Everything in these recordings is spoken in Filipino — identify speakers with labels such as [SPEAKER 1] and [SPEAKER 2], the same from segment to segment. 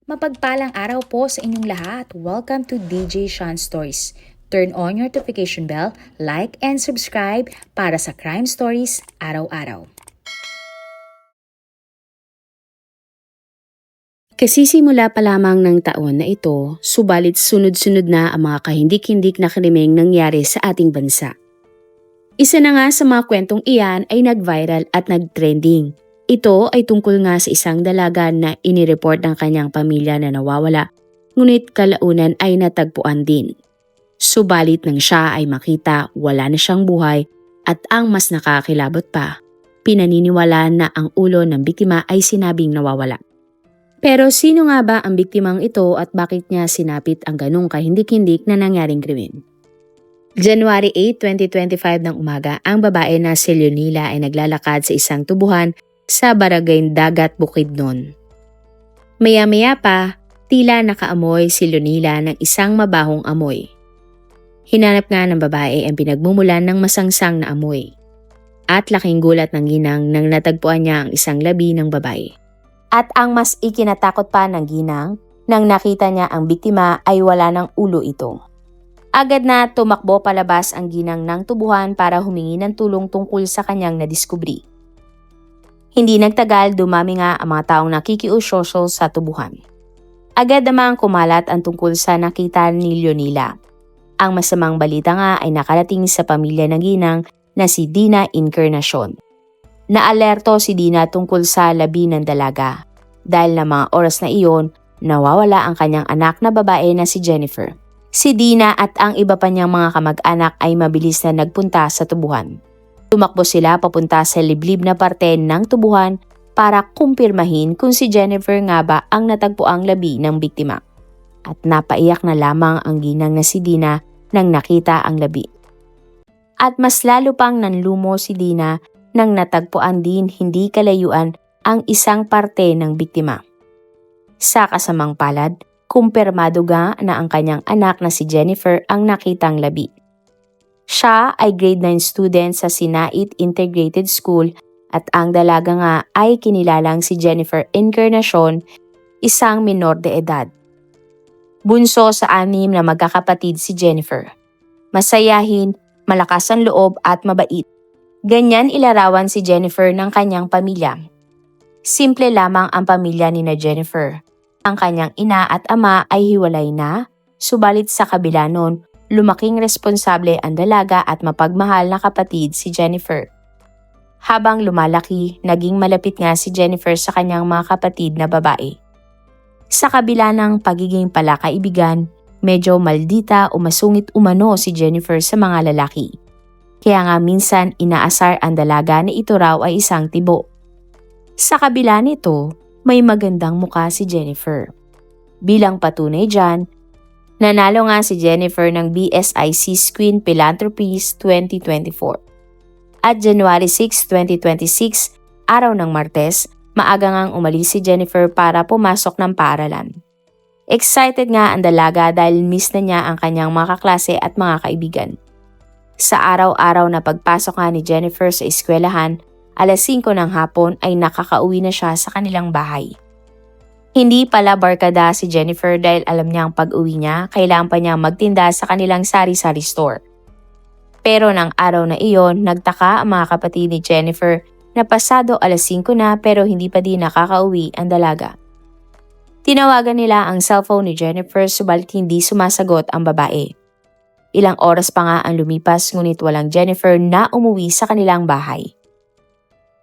[SPEAKER 1] Mapagpalang araw po sa inyong lahat. Welcome to DJ Sean Stories. Turn on your notification bell, like and subscribe para sa crime stories araw-araw. Kasisimula pa lamang ng taon na ito, subalit sunod-sunod na ang mga kahindik-hindik na krimeng nangyari sa ating bansa. Isa na nga sa mga kwentong iyan ay nag-viral at nag-trending. Ito ay tungkol nga sa isang dalaga na inireport ng kanyang pamilya na nawawala, ngunit kalaunan ay natagpuan din. Subalit nang siya ay makita, wala na siyang buhay at ang mas nakakilabot pa, pinaniniwalaan na ang ulo ng biktima ay sinabing nawawala. Pero sino nga ba ang biktimang ito at bakit niya sinapit ang ganong kahindik-hindik na nangyaring krimen? January 8, 2025 ng umaga, ang babae na si Leonila ay naglalakad sa isang tubuhan sa barangay Dagat Bukidnon. Maya-maya pa, tila nakaamoy si Leonila ng isang mabahong amoy. Hinanap nga ng babae ang pinagmumulan ng masangsang na amoy. At laking gulat ng ginang nang natagpuan niya ang isang labi ng babae. At ang mas ikinatakot pa ng ginang, nang nakita niya ang biktima ay wala ng ulo ito. Agad na tumakbo palabas ang ginang ng tubuhan para humingi ng tulong tungkol sa kanyang nadiskubri. Hindi nagtagal, dumami nga ang mga taong nakikiusyoso sa tubuhan. Agad namang kumalat ang tungkol sa nakita ni Leonila. Ang masamang balita nga ay nakarating sa pamilya ng ginang na si Dina Encarnacion. Naalerto si Dina tungkol sa labi ng dalaga. Dahil na mga oras na iyon, nawawala ang kanyang anak na babae na si Jennifer. Si Dina at ang iba pa niyang mga kamag-anak ay mabilis na nagpunta sa tubuhan. Tumakbo sila papunta sa liblib na parte ng tubuhan para kumpirmahin kung si Jennifer nga ba ang natagpuang labi ng biktima. At napaiyak na lamang ang ginang na si Dina nang nakita ang labi. At mas lalo pang nanlumo si Dina nang natagpuan din hindi kalayuan ang isang parte ng biktima. Sa kasamang palad, kumpirmado nga na ang kanyang anak na si Jennifer ang nakitang labi. Siya ay grade 9 student sa Sinait Integrated School at ang dalaga nga ay kinilalang si Jennifer Encarnacion, isang minor de edad. Bunso sa 6 na magkakapatid si Jennifer. Masayahin, malakas ang loob at mabait. Ganyan ilarawan si Jennifer ng kanyang pamilya. Simple lamang ang pamilya ni na Jennifer. Ang kanyang ina at ama ay hiwalay na, subalit sa kabila nun, lumaking responsable ang dalaga at mapagmahal na kapatid si Jennifer. Habang lumalaki, naging malapit nga si Jennifer sa kanyang mga kapatid na babae. Sa kabila ng pagiging palakaibigan, medyo maldita o masungit umano si Jennifer sa mga lalaki. Kaya nga minsan inaasar ang dalaga na ito raw ay isang tibo. Sa kabila nito, may magandang muka si Jennifer. Bilang patunay dyan, nanalo nga si Jennifer ng BSIC Screen Philanthropies 2024. At January 6, 2026, araw ng Martes, maaga ngang umalis si Jennifer para pumasok ng paaralan. Excited nga ang dalaga dahil miss na niya ang kanyang mga kaklase at mga kaibigan. Sa araw-araw na pagpasok nga ni Jennifer sa eskwelahan, alas 5 ng hapon ay nakakauwi na siya sa kanilang bahay. Hindi pala barkada si Jennifer dahil alam niyang pag-uwi niya, kailangan pa niyang magtinda sa kanilang sari-sari store. Pero ng araw na iyon, nagtaka ang mga kapatid ni Jennifer na pasado alas 5 na pero hindi pa din nakakauwi ang dalaga. Tinawagan nila ang cellphone ni Jennifer subalit hindi sumasagot ang babae. Ilang oras pa nga ang lumipas ngunit walang Jennifer na umuwi sa kanilang bahay.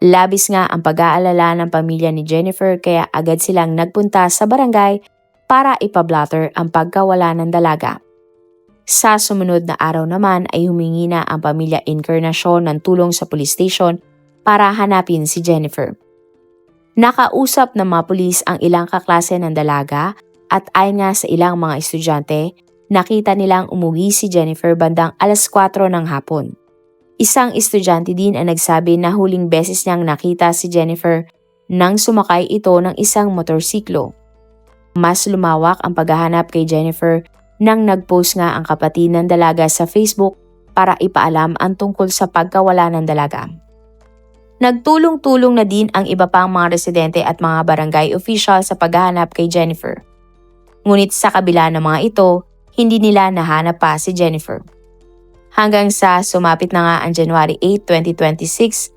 [SPEAKER 1] Labis nga ang pag-aalala ng pamilya ni Jennifer kaya agad silang nagpunta sa barangay para ipablatter ang pagkawala ng dalaga. Sa sumunod na araw naman ay humingi na ang pamilya Encarnacion ng tulong sa police station para hanapin si Jennifer. Nakausap ng mga pulis ang ilang kaklase ng dalaga at ayon nga sa ilang mga estudyante, nakita nilang umuwi si Jennifer bandang alas 4 ng hapon. Isang estudyante din ang nagsabi na huling beses niyang nakita si Jennifer nang sumakay ito ng isang motorsiklo. Mas lumawak ang paghahanap kay Jennifer nang nag-post nga ang kapatid ng dalaga sa Facebook para ipaalam ang tungkol sa pagkawala ng dalaga. Nagtulong-tulong na din ang iba pang mga residente at mga barangay official sa paghahanap kay Jennifer. Ngunit sa kabila ng mga ito, hindi nila nahanap pa si Jennifer. Hanggang sa sumapit na nga ang January 8, 2026,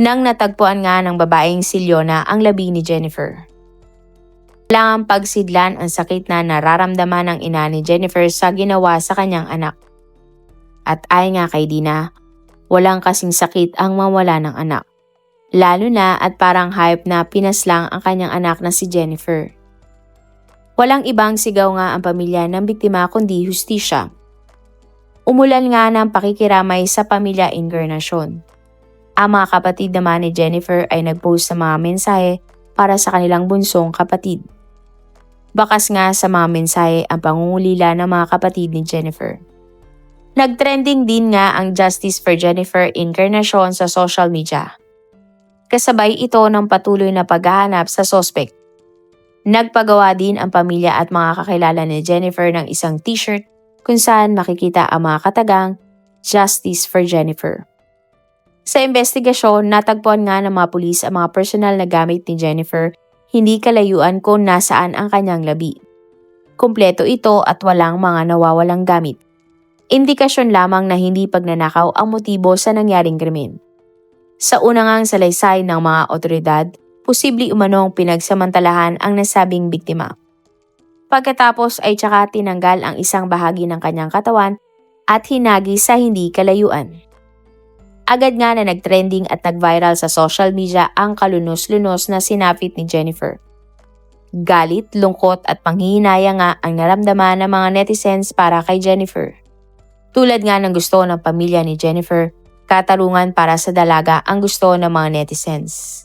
[SPEAKER 1] nang natagpuan nga ng babaeng si Leona ang labi ni Jennifer. Walang pagsidlan ang sakit na nararamdaman ng ina ni Jennifer sa ginawa sa kanyang anak. At ay nga kay Dina, walang kasing sakit ang mawala ng anak. Lalo na at parang hype na pinaslang ang kanyang anak na si Jennifer. Walang ibang sigaw nga ang pamilya ng biktima kundi hustisya. Umulan nga ng pakikiramay sa pamilya Encarnacion. Ang mga kapatid naman ni Jennifer ay nagpost ng mga mensahe para sa kanilang bunsong kapatid. Bakas nga sa mga mensahe ang pangungulila ng mga kapatid ni Jennifer. Nagtrending din nga ang Justice for Jennifer Encarnacion sa social media. Kasabay ito ng patuloy na paghahanap sa sospek. Nagpagawa din ang pamilya at mga kakilala ni Jennifer ng isang t-shirt kung saan makikita ang mga katagang Justice for Jennifer. Sa investigasyon, natagpuan nga ng mga pulis ang mga personal na gamit ni Jennifer, hindi kalayuan kung nasaan ang kanyang labi. Kumpleto ito at walang mga nawawalang gamit. Indikasyon lamang na hindi pagnanakaw ang motibo sa nangyaring krimen. Sa unang ngang salaysay ng mga otoridad, posible umanong pinagsamantalahan ang nasabing biktima. Pagkatapos ay tsaka tinanggal ang isang bahagi ng kanyang katawan at hinagi sa hindi kalayuan. Agad nga na nagtrending at nag-viral sa social media ang kalunos-lunos na sinapit ni Jennifer. Galit, lungkot at panghihinaya nga ang naramdaman ng mga netizens para kay Jennifer. Tulad nga ng gusto ng pamilya ni Jennifer, katarungan para sa dalaga ang gusto ng mga netizens.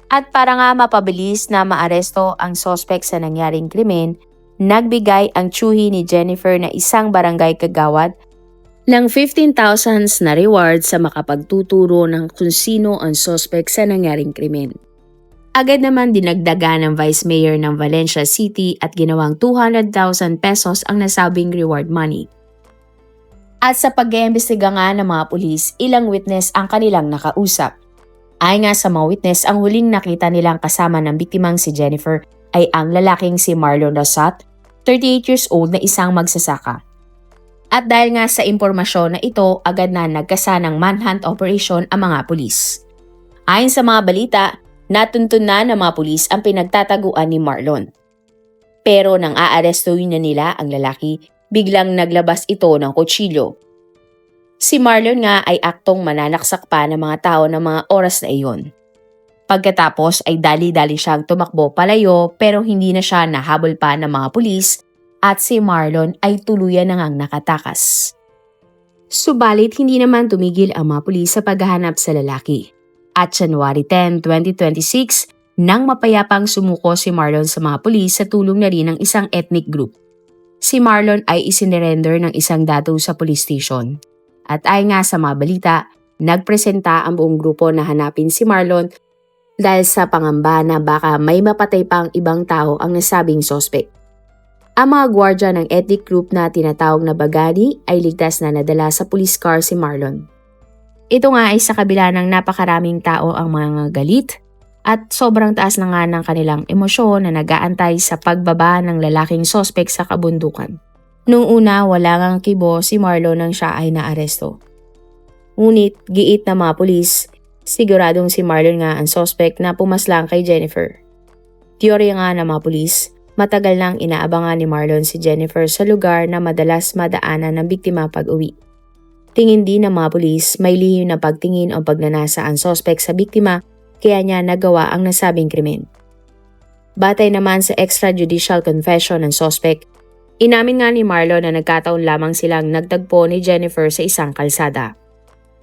[SPEAKER 1] At para nga mapabilis na maaresto ang sospek sa nangyaring krimen, nagbigay ang tiyuhi ni Jennifer na isang barangay kagawad ng 15,000 na reward sa makapagtuturo ng kung sino ang sospek sa nangyaring krimen. Agad naman dinagdagan ng Vice Mayor ng Valencia City at ginawang 200,000 pesos ang nasabing reward money. At sa pag-iimbestiga nga ng mga pulis, ilang witness ang kanilang nakausap. Ayon nga sa mga witness, ang huling nakita nilang kasama ng biktimang si Jennifer ay ang lalaking si Marlon Rosat, 38 years old na isang magsasaka. At dahil nga sa impormasyon na ito, agad na nagkasa ng manhunt operation ang mga pulis. Ayon sa mga balita, natuntun na ng mga pulis ang pinagtataguan ni Marlon. Pero nang aarestuhin na nila ang lalaki, biglang naglabas ito ng kutsilyo. Si Marlon nga ay aktong mananaksak pa ng mga tao ng mga oras na iyon. Pagkatapos ay dali-dali siyang tumakbo palayo pero hindi na siya nahabol pa ng mga pulis at si Marlon ay tuluyan na ngang nakatakas. Subalit hindi naman tumigil ang mga pulis sa paghahanap sa lalaki. At January 10, 2026, nang mapayapang sumuko si Marlon sa mga pulis sa tulong na rin ng isang ethnic group. Si Marlon ay isinurrender ng isang dato sa police station. At ay nga sa mga balita, nagpresenta ang buong grupo na hanapin si Marlon dahil sa pangamba na baka may mapatay pang ibang tao ang nasabing sospek. Ang mga gwardya ng ethnic group na tinatawag na Bagani ay ligtas na nadala sa police car si Marlon. Ito nga ay sa kabila ng napakaraming tao ang mga galit at sobrang taas na nga ng kanilang emosyon na nag-aantay sa pagbaba ng lalaking sospek sa kabundukan. Noong una, wala ngang kibo si Marlon nang siya ay naaresto. Ngunit, giit na mga pulis, siguradong si Marlon nga ang sospek na pumaslang kay Jennifer. Teorya nga ng mga pulis, matagal nang inaabangan ni Marlon si Jennifer sa lugar na madalas madaanan ng biktima pag-uwi. Tingin din ng mga pulis, may lihim na pagtingin o pagnanasa ang sospek sa biktima kaya niya nagawa ang nasabing krimen. Batay naman sa extrajudicial confession ng sospek, inamin nga ni Marlon na nagkataon lamang silang nagtagpo ni Jennifer sa isang kalsada.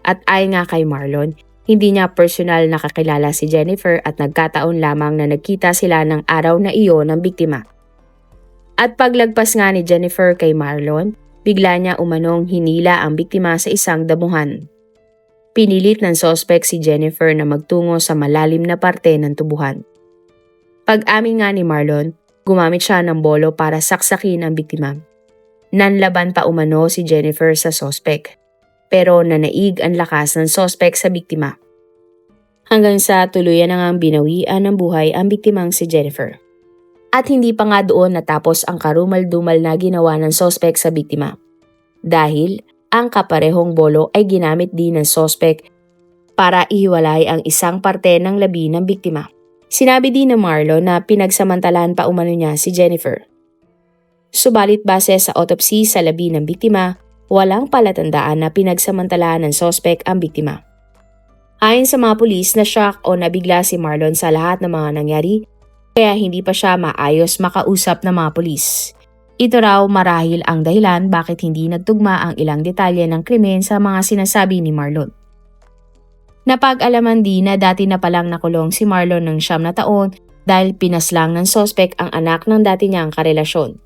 [SPEAKER 1] At ayon nga kay Marlon, hindi niya personal nakakilala si Jennifer at nagkataon lamang na nagkita sila ng araw na iyon ng biktima. At paglagpas nga ni Jennifer kay Marlon, bigla niya umanong hinila ang biktima sa isang damuhan. Pinilit ng sospek si Jennifer na magtungo sa malalim na parte ng tubuhan. Pag-amin nga ni Marlon, gumamit siya ng bolo para saksakin ang biktima. Nanlaban pa umano si Jennifer sa sospek, pero nanaig ang lakas ng sospek sa biktima. Hanggang sa tuluyan na ngang binawian ng buhay ang biktimang si Jennifer. At hindi pa nga doon natapos ang karumal-dumal na ginawa ng sospek sa biktima. Dahil ang kaparehong bolo ay ginamit din ng sospek para ihiwalay ang isang parte ng labi ng biktima. Sinabi din ng Marlon na pinagsamantalahan pa umano niya si Jennifer. Subalit base sa autopsy sa labi ng biktima, walang palatandaan na pinagsamantalahan ng sospek ang biktima. Ayon sa mga pulis, na-shock o nabigla si Marlon sa lahat ng mga nangyari, kaya hindi pa siya maayos makausap ng mga pulis. Ito raw marahil ang dahilan bakit hindi nagtugma ang ilang detalye ng krimen sa mga sinasabi ni Marlon. Napag-alaman din na dati na palang nakulong si Marlon ng 9 na taon dahil pinaslang ng sospek ang anak ng dati niyang karelasyon.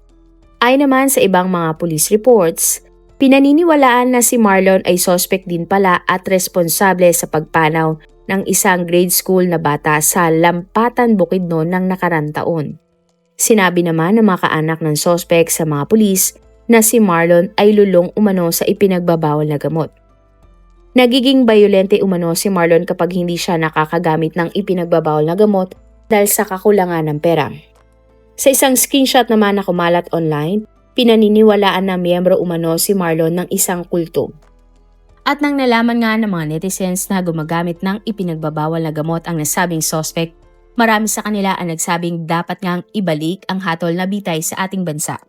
[SPEAKER 1] Ayon naman sa ibang mga police reports, pinaniniwalaan na si Marlon ay sospek din pala at responsable sa pagpanaw ng isang grade school na bata sa Lampatan, Bukidnon ng nakarang taon. Sinabi naman ng mga kaanak ng sospek sa mga pulis na si Marlon ay lulong umano sa ipinagbabawal na gamot. Nagiging bayolente umano si Marlon kapag hindi siya nakakagamit ng ipinagbabawal na gamot dahil sa kakulangan ng pera. Sa isang screenshot naman na kumalat online, pinaniniwalaan na miyembro umano si Marlon ng isang kulto. At nang nalaman nga ng mga netizens na gumagamit ng ipinagbabawal na gamot ang nasabing suspect, marami sa kanila ang nagsabing dapat ngang ibalik ang hatol na bitay sa ating bansa.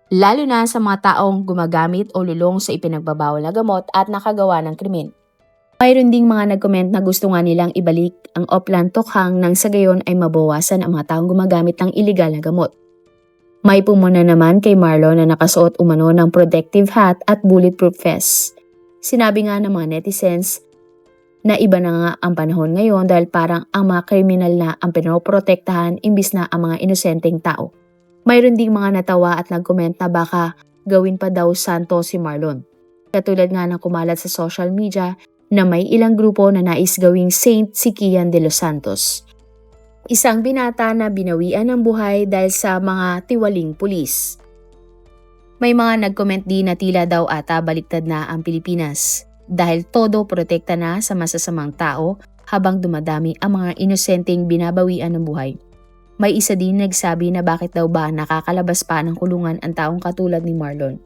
[SPEAKER 1] Lalo na sa mga taong gumagamit o lulong sa ipinagbabawal na gamot at nakagawa ng krimen. Mayroon ding mga nag-comment na gusto nga nilang ibalik ang Oplan Tokhang nang sa gayon ay mabawasan ang mga taong gumagamit ng iligal na gamot. May pumuna naman kay Marlon na nakasuot umano ng protective hat at bulletproof vest. Sinabi nga ng mga netizens na iba na nga ang panahon ngayon dahil parang ang mga kriminal na ang pinoprotektahan imbis na ang mga inosenteng tao. Mayroon ding mga natawa at nag-comment na baka gawin pa daw santo si Marlon. Katulad nga ng kumalat sa social media na may ilang grupo na nais gawing Saint si Kian de los Santos. Isang binata na binawian ng buhay dahil sa mga tiwaling pulis. May mga nag-comment din na tila daw ata baliktad na ang Pilipinas dahil todo protekta na sa masasamang tao habang dumadami ang mga inosenteng binabawian ng buhay. May isa din nagsabi na bakit daw ba nakakalabas pa ng kulungan ang taong katulad ni Marlon.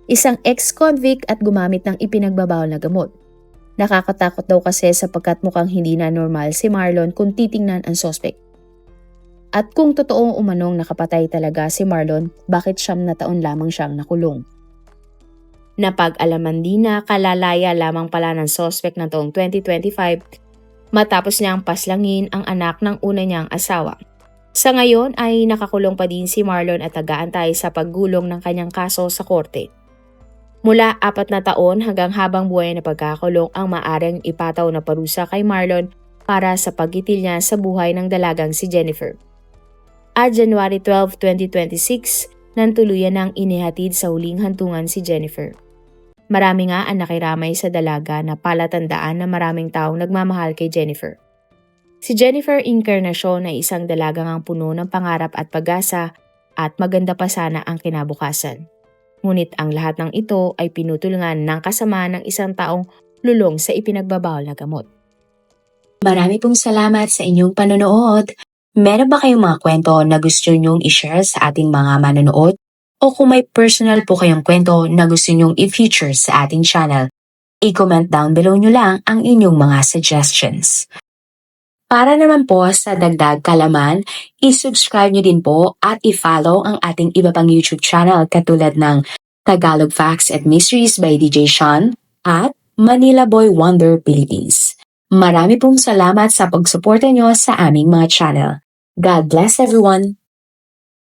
[SPEAKER 1] Isang ex-convict at gumamit ng ipinagbabawal na gamot. Nakakatakot daw kasi sapagkat mukhang hindi na normal si Marlon kung titingnan ang suspect. At kung totoong umanong nakapatay talaga si Marlon, bakit 9 na taon lamang siyang nakulong? Napag-alaman din na kalalaya lamang pala ng suspect na taong 2025 matapos niyang paslangin ang anak ng una niyang asawa. Sa ngayon ay nakakulong pa din si Marlon at nag-aantay sa paggulong ng kanyang kaso sa korte. Mula 4 na taon hanggang habang buhay na pagkakulong ang maaring ipataw na parusa kay Marlon para sa paggitil niya sa buhay ng dalagang si Jennifer. At January 12, 2026, nang tuluyan nang inihatid sa huling hantungan si Jennifer. Marami nga ang nakiramay sa dalaga na palatandaan na maraming taong nagmamahal kay Jennifer. Si Jennifer Encarnacion ay isang dalagang ang puno ng pangarap at pag-asa at maganda pa sana ang kinabukasan. Ngunit ang lahat ng ito ay pinutulungan ng kasama ng isang taong lulong sa ipinagbabawal na gamot.
[SPEAKER 2] Marami pong salamat sa inyong panonood. Meron ba kayong mga kwento na gusto nyong i-share sa ating mga manonood? O kung may personal po kayong kwento na gusto nyong i-feature sa ating channel, i-comment down below nyo lang ang inyong mga suggestions. Para naman po sa dagdag kalaman, i-subscribe nyo din po at i-follow ang ating iba pang YouTube channel katulad ng Tagalog Facts and Mysteries by DJ Sean at Manila Boy Wonder Philippines. Marami pong salamat sa pagsuporta nyo sa aming mga channel. God bless everyone!